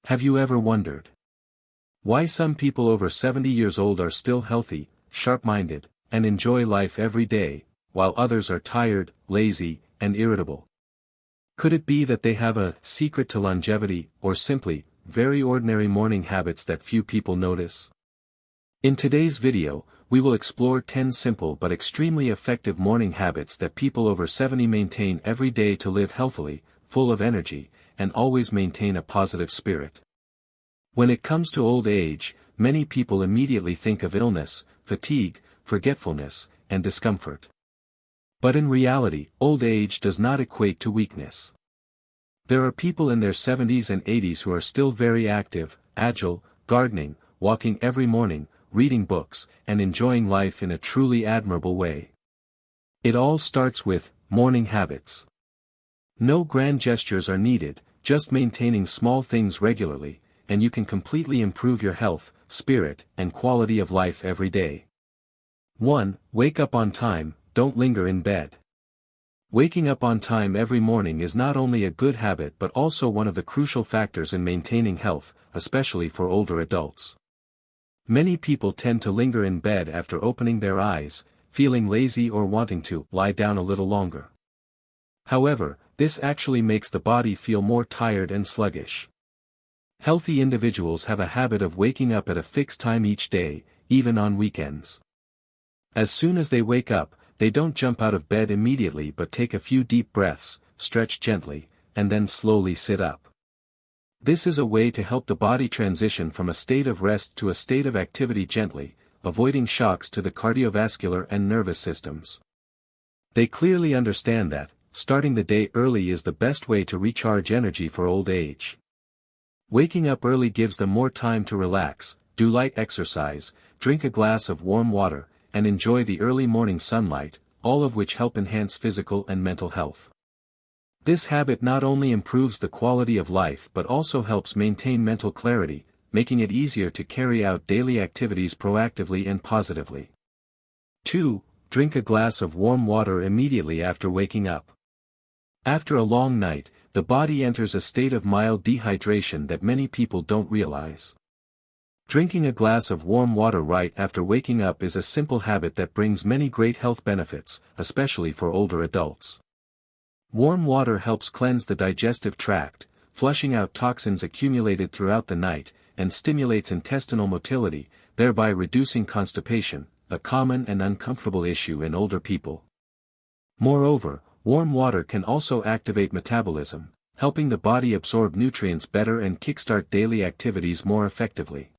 Have you ever wondered why some people over 70 years old are still healthy, sharp-minded, and enjoy life every day, while others are tired, lazy, and irritable? Could it be that they have a secret to longevity, or simply, very ordinary morning habits that few people notice? In today's video, we will explore 10 simple but extremely effective morning habits that people over 70 maintain every day to live healthily, full of energy, and always maintain a positive spirit. When it comes to old age, many people immediately think of illness, fatigue, forgetfulness, and discomfort. But in reality, old age does not equate to weakness. There are people in their 70s and 80s who are still very active, agile, gardening, walking every morning, reading books, and enjoying life in a truly admirable way. It all starts with morning habits. No grand gestures are needed, just maintaining small things regularly, and you can completely improve your health, spirit, and quality of life every day. 1. Wake up on time, don't linger in bed. Waking up on time every morning is not only a good habit but also one of the crucial factors in maintaining health, especially for older adults. Many people tend to linger in bed after opening their eyes, feeling lazy or wanting to lie down a little longer. However, this actually makes the body feel more tired and sluggish. Healthy individuals have a habit of waking up at a fixed time each day, even on weekends. As soon as they wake up, they don't jump out of bed immediately but take a few deep breaths, stretch gently, and then slowly sit up. This is a way to help the body transition from a state of rest to a state of activity gently, avoiding shocks to the cardiovascular and nervous systems. They clearly understand that, starting the day early is the best way to recharge energy for old age. Waking up early gives them more time to relax, do light exercise, drink a glass of warm water, and enjoy the early morning sunlight, all of which help enhance physical and mental health. This habit not only improves the quality of life but also helps maintain mental clarity, making it easier to carry out daily activities proactively and positively. 2. Drink a glass of warm water immediately after waking up. After a long night, the body enters a state of mild dehydration that many people don't realize. Drinking a glass of warm water right after waking up is a simple habit that brings many great health benefits, especially for older adults. Warm water helps cleanse the digestive tract, flushing out toxins accumulated throughout the night, and stimulates intestinal motility, thereby reducing constipation, a common and uncomfortable issue in older people. Moreover, warm water can also activate metabolism, helping the body absorb nutrients better and kickstart daily activities more effectively.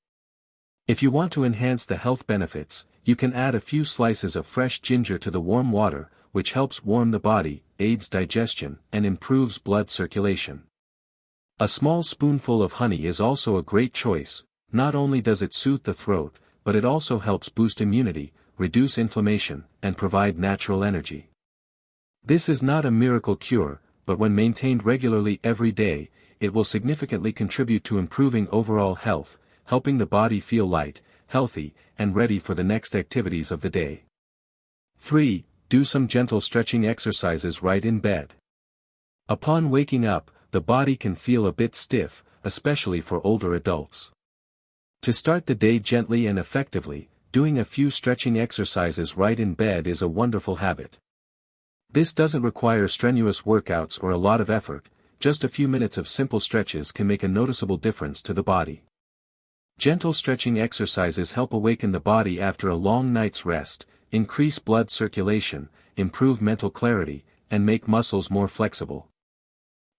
If you want to enhance the health benefits, you can add a few slices of fresh ginger to the warm water, which helps warm the body, aids digestion, and improves blood circulation. A small spoonful of honey is also a great choice. Not only does it soothe the throat, but it also helps boost immunity, reduce inflammation, and provide natural energy. This is not a miracle cure, but when maintained regularly every day, it will significantly contribute to improving overall health, helping the body feel light, healthy, and ready for the next activities of the day. 3. Do some gentle stretching exercises right in bed. Upon waking up, the body can feel a bit stiff, especially for older adults. To start the day gently and effectively, doing a few stretching exercises right in bed is a wonderful habit. This doesn't require strenuous workouts or a lot of effort, just a few minutes of simple stretches can make a noticeable difference to the body. Gentle stretching exercises help awaken the body after a long night's rest, increase blood circulation, improve mental clarity, and make muscles more flexible.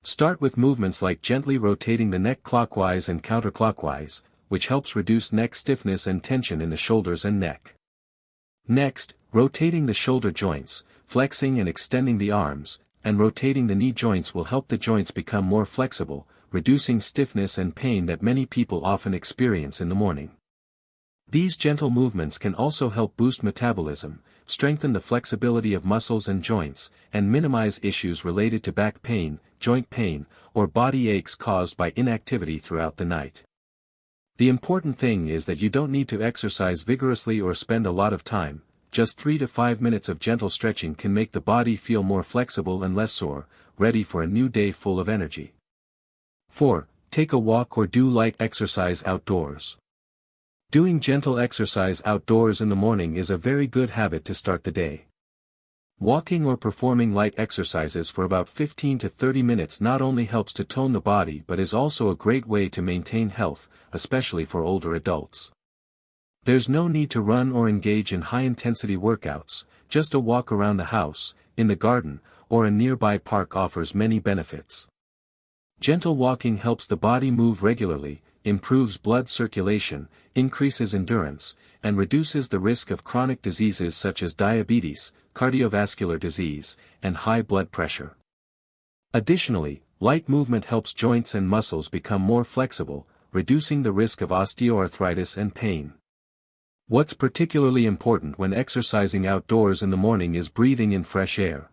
Start with movements like gently rotating the neck clockwise and counterclockwise, which helps reduce neck stiffness and tension in the shoulders and neck. Next, rotating the shoulder joints, flexing and extending the arms, and rotating the knee joints will help the joints become more flexible, reducing stiffness and pain that many people often experience in the morning. These gentle movements can also help boost metabolism, strengthen the flexibility of muscles and joints, and minimize issues related to back pain, joint pain, or body aches caused by inactivity throughout the night. The important thing is that you don't need to exercise vigorously or spend a lot of time. Just 3 to 5 minutes of gentle stretching can make the body feel more flexible and less sore, ready for a new day full of energy. 4. Take a walk or do light exercise outdoors. Doing gentle exercise outdoors in the morning is a very good habit to start the day. Walking or performing light exercises for about 15 to 30 minutes not only helps to tone the body but is also a great way to maintain health, especially for older adults. There's no need to run or engage in high-intensity workouts, just a walk around the house, in the garden, or a nearby park offers many benefits. Gentle walking helps the body move regularly, improves blood circulation, increases endurance, and reduces the risk of chronic diseases such as diabetes, cardiovascular disease, and high blood pressure. Additionally, light movement helps joints and muscles become more flexible, reducing the risk of osteoarthritis and pain. What's particularly important when exercising outdoors in the morning is breathing in fresh air.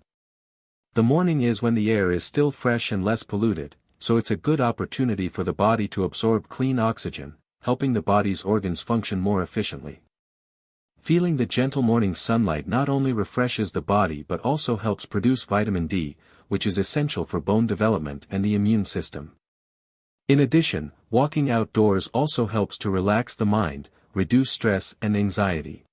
The morning is when the air is still fresh and less polluted, so it's a good opportunity for the body to absorb clean oxygen, helping the body's organs function more efficiently. Feeling the gentle morning sunlight not only refreshes the body but also helps produce vitamin D, which is essential for bone development and the immune system. In addition, walking outdoors also helps to relax the mind, reduce stress and anxiety.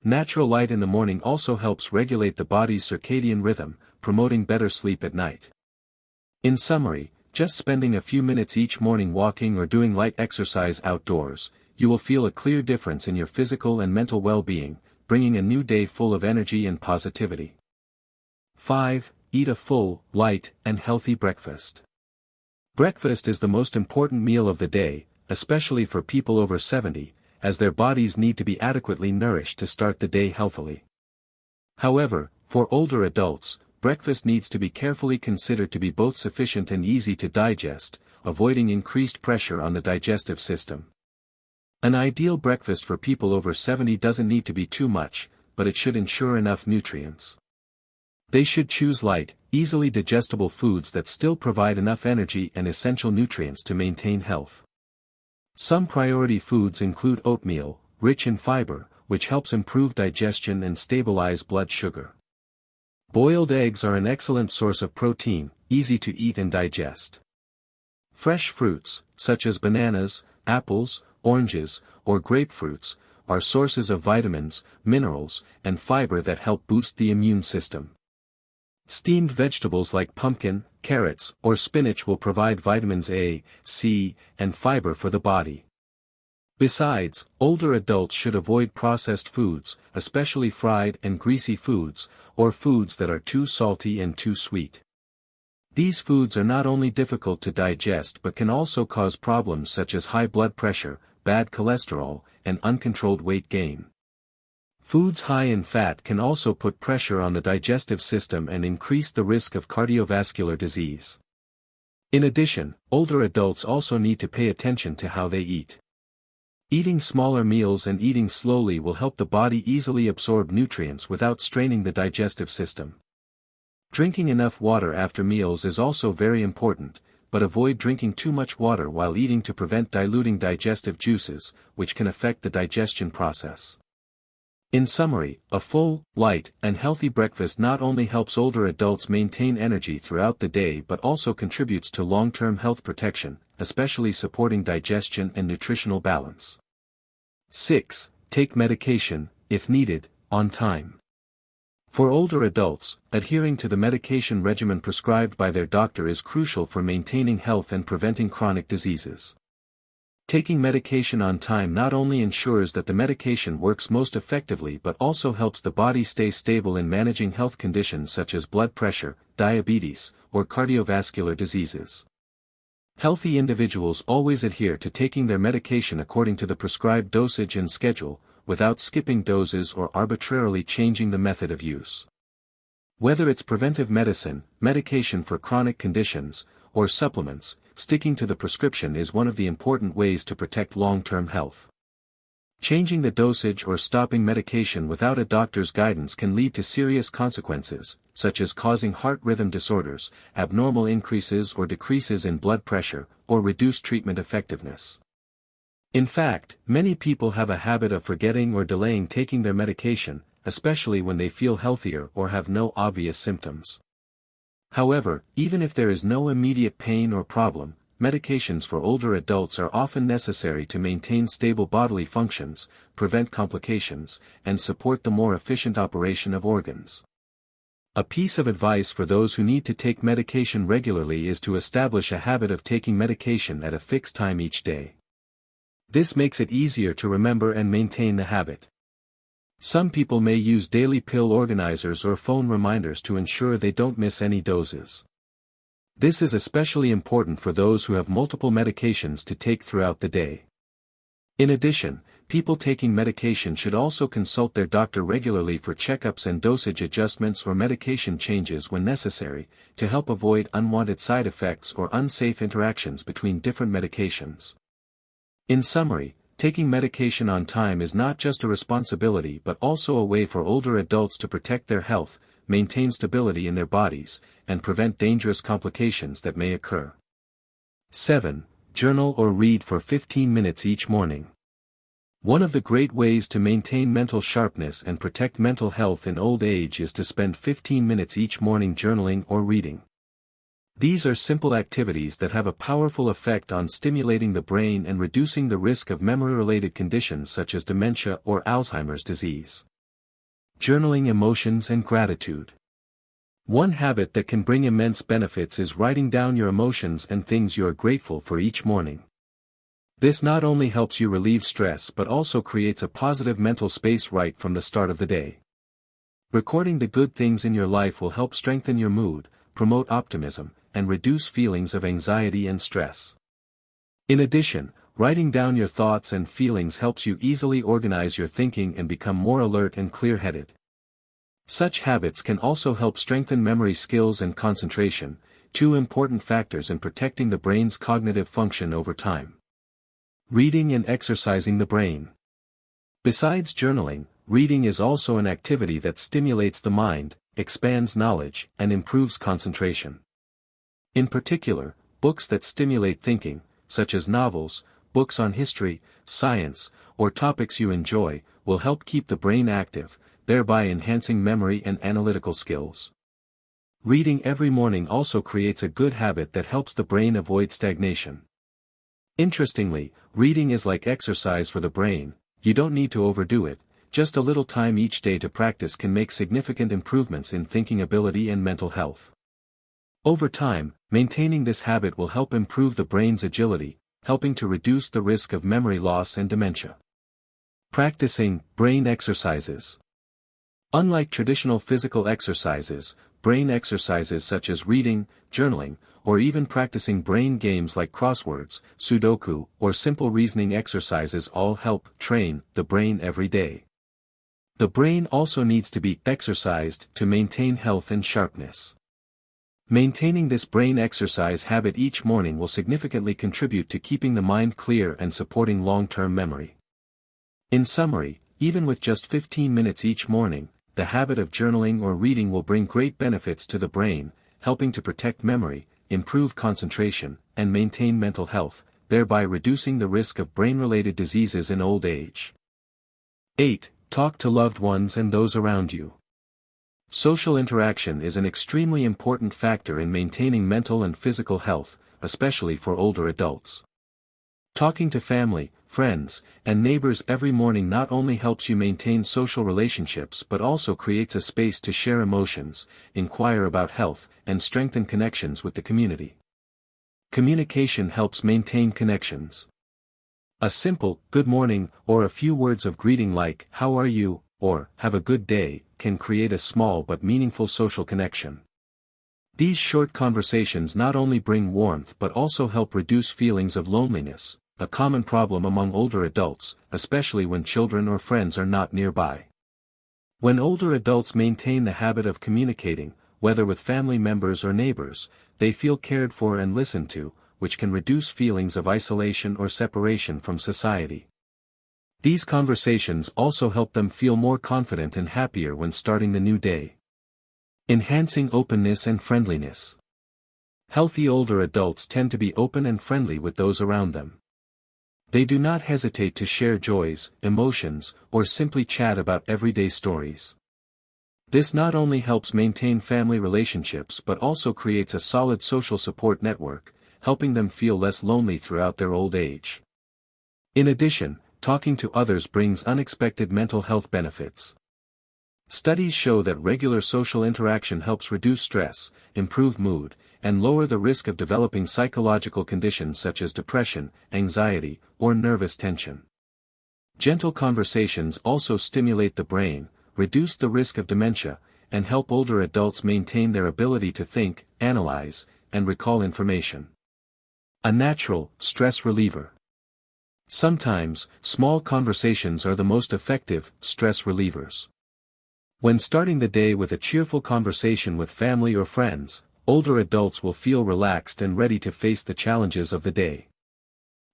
Natural light in the morning also helps regulate the body's circadian rhythm, promoting better sleep at night. In summary, just spending a few minutes each morning walking or doing light exercise outdoors, you will feel a clear difference in your physical and mental well-being, bringing a new day full of energy and positivity. 5. Eat a full, light, and healthy breakfast. Breakfast is the most important meal of the day, especially for people over 70, as their bodies need to be adequately nourished to start the day healthily. However, for older adults, breakfast needs to be carefully considered to be both sufficient and easy to digest, avoiding increased pressure on the digestive system. An ideal breakfast for people over 70 doesn't need to be too much, but it should ensure enough nutrients. They should choose light, easily digestible foods that still provide enough energy and essential nutrients to maintain health. Some priority foods include oatmeal, rich in fiber, which helps improve digestion and stabilize blood sugar. Boiled eggs are an excellent source of protein, easy to eat and digest. Fresh fruits, such as bananas, apples, oranges, or grapefruits, are sources of vitamins, minerals, and fiber that help boost the immune system. Steamed vegetables like pumpkin, carrots, or spinach will provide vitamins A, C, and fiber for the body. Besides, older adults should avoid processed foods, especially fried and greasy foods, or foods that are too salty and too sweet. These foods are not only difficult to digest but can also cause problems such as high blood pressure, bad cholesterol, and uncontrolled weight gain. Foods high in fat can also put pressure on the digestive system and increase the risk of cardiovascular disease. In addition, older adults also need to pay attention to how they eat. Eating smaller meals and eating slowly will help the body easily absorb nutrients without straining the digestive system. Drinking enough water after meals is also very important, but avoid drinking too much water while eating to prevent diluting digestive juices, which can affect the digestion process. In summary, a full, light, and healthy breakfast not only helps older adults maintain energy throughout the day but also contributes to long-term health protection, especially supporting digestion and nutritional balance. 6. Take medication, if needed, on time. For older adults, adhering to the medication regimen prescribed by their doctor is crucial for maintaining health and preventing chronic diseases. Taking medication on time not only ensures that the medication works most effectively but also helps the body stay stable in managing health conditions such as blood pressure, diabetes, or cardiovascular diseases. Healthy individuals always adhere to taking their medication according to the prescribed dosage and schedule, without skipping doses or arbitrarily changing the method of use. Whether it's preventive medicine, medication for chronic conditions, or supplements, sticking to the prescription is one of the important ways to protect long-term health. Changing the dosage or stopping medication without a doctor's guidance can lead to serious consequences, such as causing heart rhythm disorders, abnormal increases or decreases in blood pressure, or reduced treatment effectiveness. In fact, many people have a habit of forgetting or delaying taking their medication, especially when they feel healthier or have no obvious symptoms. However, even if there is no immediate pain or problem, medications for older adults are often necessary to maintain stable bodily functions, prevent complications, and support the more efficient operation of organs. A piece of advice for those who need to take medication regularly is to establish a habit of taking medication at a fixed time each day. This makes it easier to remember and maintain the habit. Some people may use daily pill organizers or phone reminders to ensure they don't miss any doses. This is especially important for those who have multiple medications to take throughout the day. In addition, people taking medication should also consult their doctor regularly for checkups and dosage adjustments or medication changes when necessary, to help avoid unwanted side effects or unsafe interactions between different medications. In summary, taking medication on time is not just a responsibility but also a way for older adults to protect their health, maintain stability in their bodies, and prevent dangerous complications that may occur. 7. Journal or read for 15 minutes each morning. One of the great ways to maintain mental sharpness and protect mental health in old age is to spend 15 minutes each morning journaling or reading. These are simple activities that have a powerful effect on stimulating the brain and reducing the risk of memory-related conditions such as dementia or Alzheimer's disease. Journaling emotions and gratitude. One habit that can bring immense benefits is writing down your emotions and things you are grateful for each morning. This not only helps you relieve stress but also creates a positive mental space right from the start of the day. Recording the good things in your life will help strengthen your mood, promote optimism, and reduce feelings of anxiety and stress. In addition, writing down your thoughts and feelings helps you easily organize your thinking and become more alert and clear-headed. Such habits can also help strengthen memory skills and concentration, two important factors in protecting the brain's cognitive function over time. Reading and exercising the brain. Besides journaling, reading is also an activity that stimulates the mind, expands knowledge, and improves concentration. In particular, books that stimulate thinking, such as novels, books on history, science, or topics you enjoy, will help keep the brain active, thereby enhancing memory and analytical skills. Reading every morning also creates a good habit that helps the brain avoid stagnation. Interestingly, reading is like exercise for the brain. You don't need to overdo it, just a little time each day to practice can make significant improvements in thinking ability and mental health. Over time, maintaining this habit will help improve the brain's agility, helping to reduce the risk of memory loss and dementia. Practicing brain exercises. Unlike traditional physical exercises, brain exercises such as reading, journaling, or even practicing brain games like crosswords, Sudoku, or simple reasoning exercises all help train the brain every day. The brain also needs to be exercised to maintain health and sharpness. Maintaining this brain exercise habit each morning will significantly contribute to keeping the mind clear and supporting long-term memory. In summary, even with just 15 minutes each morning, the habit of journaling or reading will bring great benefits to the brain, helping to protect memory, improve concentration, and maintain mental health, thereby reducing the risk of brain-related diseases in old age. 8. Talk to loved ones and those around you. Social interaction is an extremely important factor in maintaining mental and physical health, especially for older adults. Talking to family, friends, and neighbors every morning not only helps you maintain social relationships but also creates a space to share emotions, inquire about health, and strengthen connections with the community. Communication helps maintain connections. A simple, good morning, or a few words of greeting like, how are you, or, have a good day, can create a small but meaningful social connection. These short conversations not only bring warmth but also help reduce feelings of loneliness, a common problem among older adults, especially when children or friends are not nearby. When older adults maintain the habit of communicating, whether with family members or neighbors, they feel cared for and listened to, which can reduce feelings of isolation or separation from society. These conversations also help them feel more confident and happier when starting the new day. Enhancing openness and friendliness. Healthy older adults tend to be open and friendly with those around them. They do not hesitate to share joys, emotions, or simply chat about everyday stories. This not only helps maintain family relationships but also creates a solid social support network, helping them feel less lonely throughout their old age. In addition, talking to others brings unexpected mental health benefits. Studies show that regular social interaction helps reduce stress, improve mood, and lower the risk of developing psychological conditions such as depression, anxiety, or nervous tension. Gentle conversations also stimulate the brain, reduce the risk of dementia, and help older adults maintain their ability to think, analyze, and recall information. A natural stress reliever. Sometimes, small conversations are the most effective stress relievers. When starting the day with a cheerful conversation with family or friends, older adults will feel relaxed and ready to face the challenges of the day.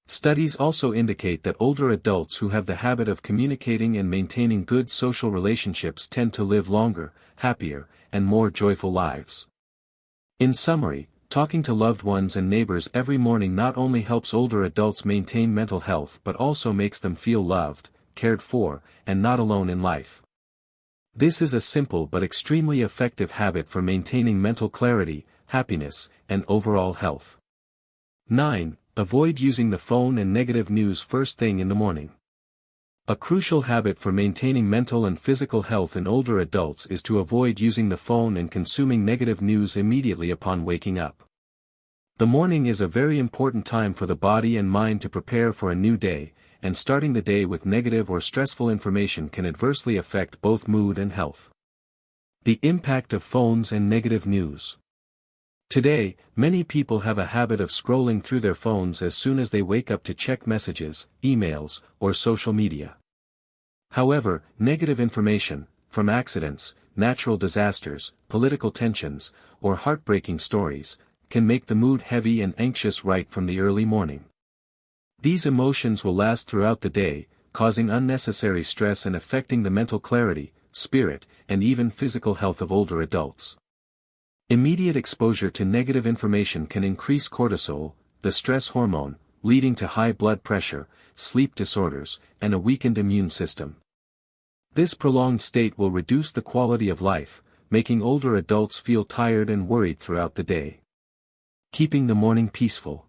Studies also indicate that older adults who have the habit of communicating and maintaining good social relationships tend to live longer, happier, and more joyful lives. In summary, talking to loved ones and neighbors every morning not only helps older adults maintain mental health but also makes them feel loved, cared for, and not alone in life. This is a simple but extremely effective habit for maintaining mental clarity, happiness, and overall health. 9. Avoid using the phone and negative news first thing in the morning. A crucial habit for maintaining mental and physical health in older adults is to avoid using the phone and consuming negative news immediately upon waking up. The morning is a very important time for the body and mind to prepare for a new day, and starting the day with negative or stressful information can adversely affect both mood and health. The impact of phones and negative news. Today, many people have a habit of scrolling through their phones as soon as they wake up to check messages, emails, or social media. However, negative information, from accidents, natural disasters, political tensions, or heartbreaking stories, can make the mood heavy and anxious right from the early morning. These emotions will last throughout the day, causing unnecessary stress and affecting the mental clarity, spirit, and even physical health of older adults. Immediate exposure to negative information can increase cortisol, the stress hormone, leading to high blood pressure, sleep disorders, and a weakened immune system. This prolonged state will reduce the quality of life, making older adults feel tired and worried throughout the day. Keeping the morning peaceful.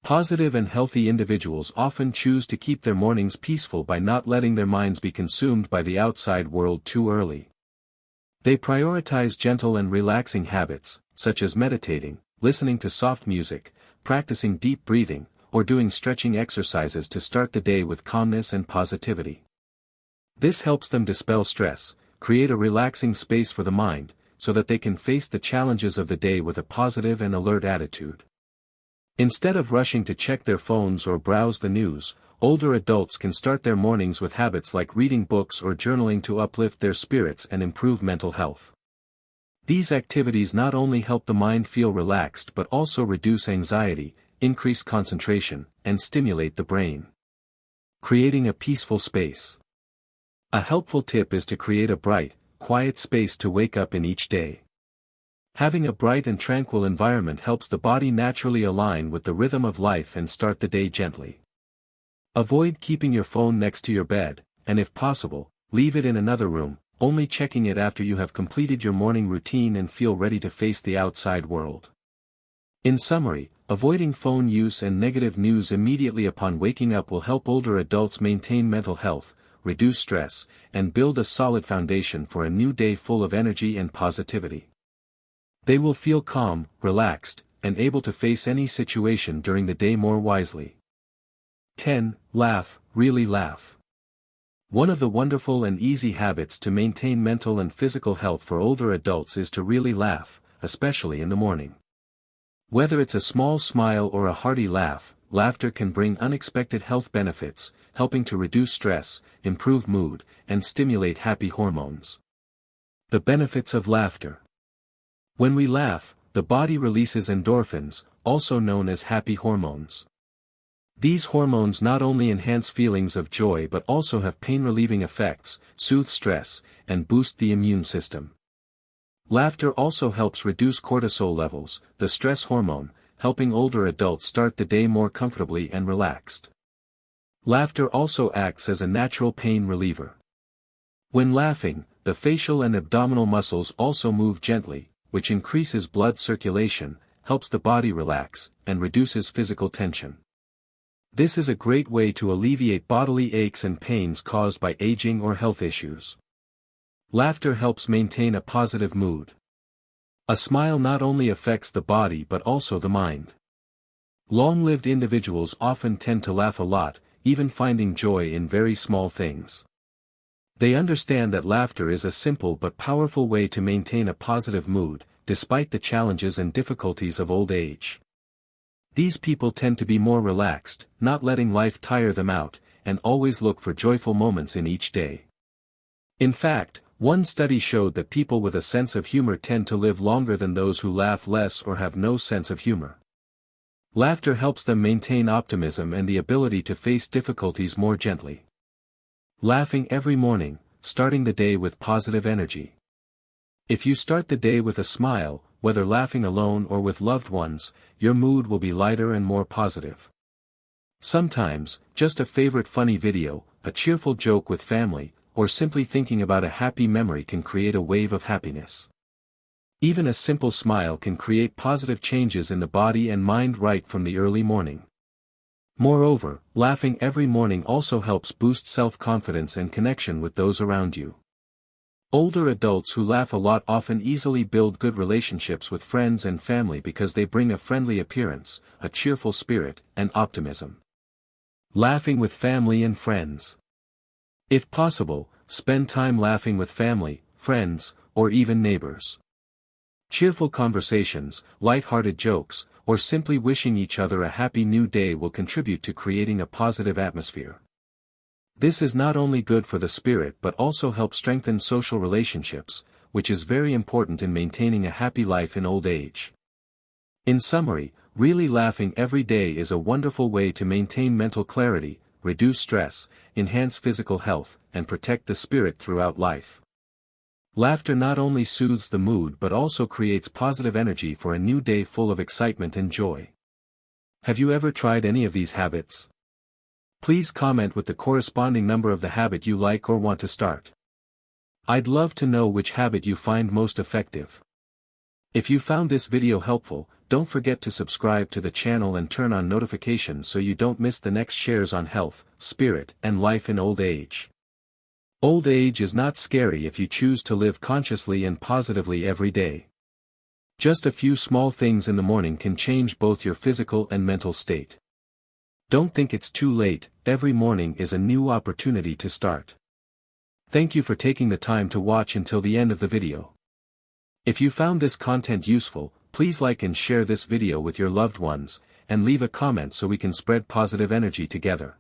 Positive and healthy individuals often choose to keep their mornings peaceful by not letting their minds be consumed by the outside world too early. They prioritize gentle and relaxing habits, such as meditating, listening to soft music, practicing deep breathing, or doing stretching exercises to start the day with calmness and positivity. This helps them dispel stress, create a relaxing space for the mind, so that they can face the challenges of the day with a positive and alert attitude. Instead of rushing to check their phones or browse the news, older adults can start their mornings with habits like reading books or journaling to uplift their spirits and improve mental health. These activities not only help the mind feel relaxed but also reduce anxiety, increase concentration, and stimulate the brain. Creating a peaceful space. A helpful tip is to create a bright, quiet space to wake up in each day. Having a bright and tranquil environment helps the body naturally align with the rhythm of life and start the day gently. Avoid keeping your phone next to your bed, and if possible, leave it in another room, only checking it after you have completed your morning routine and feel ready to face the outside world. In summary, avoiding phone use and negative news immediately upon waking up will help older adults maintain mental health, reduce stress, and build a solid foundation for a new day full of energy and positivity. They will feel calm, relaxed, and able to face any situation during the day more wisely. 10. Laugh, really laugh. One of the wonderful and easy habits to maintain mental and physical health for older adults is to really laugh, especially in the morning. Whether it's a small smile or a hearty laugh, laughter can bring unexpected health benefits, helping to reduce stress, improve mood, and stimulate happy hormones. The benefits of laughter. When we laugh, the body releases endorphins, also known as happy hormones. These hormones not only enhance feelings of joy but also have pain-relieving effects, soothe stress, and boost the immune system. Laughter also helps reduce cortisol levels, the stress hormone, helping older adults start the day more comfortably and relaxed. Laughter also acts as a natural pain reliever. When laughing, the facial and abdominal muscles also move gently, which increases blood circulation, helps the body relax, and reduces physical tension. This is a great way to alleviate bodily aches and pains caused by aging or health issues. Laughter helps maintain a positive mood. A smile not only affects the body but also the mind. Long-lived individuals often tend to laugh a lot, even finding joy in very small things. They understand that laughter is a simple but powerful way to maintain a positive mood, despite the challenges and difficulties of old age. These people tend to be more relaxed, not letting life tire them out, and always look for joyful moments in each day. In fact, one study showed that people with a sense of humor tend to live longer than those who laugh less or have no sense of humor. Laughter helps them maintain optimism and the ability to face difficulties more gently. Laughing every morning, starting the day with positive energy. If you start the day with a smile, whether laughing alone or with loved ones, your mood will be lighter and more positive. Sometimes, just a favorite funny video, a cheerful joke with family, or simply thinking about a happy memory can create a wave of happiness. Even a simple smile can create positive changes in the body and mind right from the early morning. Moreover, laughing every morning also helps boost self-confidence and connection with those around you. Older adults who laugh a lot often easily build good relationships with friends and family because they bring a friendly appearance, a cheerful spirit, and optimism. Laughing with family and friends. If possible, spend time laughing with family, friends, or even neighbors. Cheerful conversations, light-hearted jokes, or simply wishing each other a happy new day will contribute to creating a positive atmosphere. This is not only good for the spirit but also helps strengthen social relationships, which is very important in maintaining a happy life in old age. In summary, really laughing every day is a wonderful way to maintain mental clarity, reduce stress, enhance physical health, and protect the spirit throughout life. Laughter not only soothes the mood but also creates positive energy for a new day full of excitement and joy. Have you ever tried any of these habits? Please comment with the corresponding number of the habit you like or want to start. I'd love to know which habit you find most effective. If you found this video helpful, don't forget to subscribe to the channel and turn on notifications so you don't miss the next shares on health, spirit, and life in old age. Old age is not scary if you choose to live consciously and positively every day. Just a few small things in the morning can change both your physical and mental state. Don't think it's too late, every morning is a new opportunity to start. Thank you for taking the time to watch until the end of the video. If you found this content useful, please like and share this video with your loved ones, and leave a comment so we can spread positive energy together.